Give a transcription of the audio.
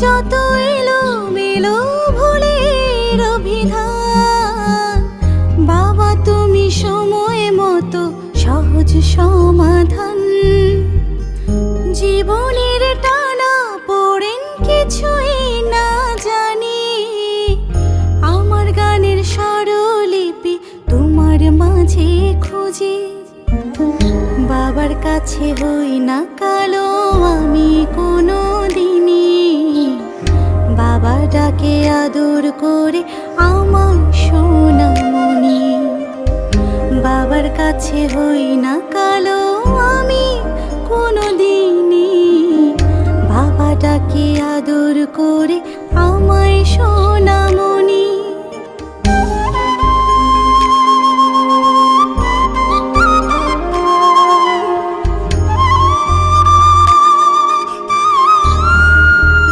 যত এলো মেলো ভুলের অভিধান, বাবা তুমি সময় মতো সহজ সমাধান। জীবনের টানা পড়েন কিছুই না জানি, আমার গানের স্বরলিপি তোমার মাঝে খুঁজি। বাবার কাছে হই না কালো আমি কোনো দিনই, বাবা ডাকে আদর করে আমার সোনামণি। বাবার কাছে হই না কালো আমি কোনো দিনই, বাবা ডাকে আদর করে আমায় সোনা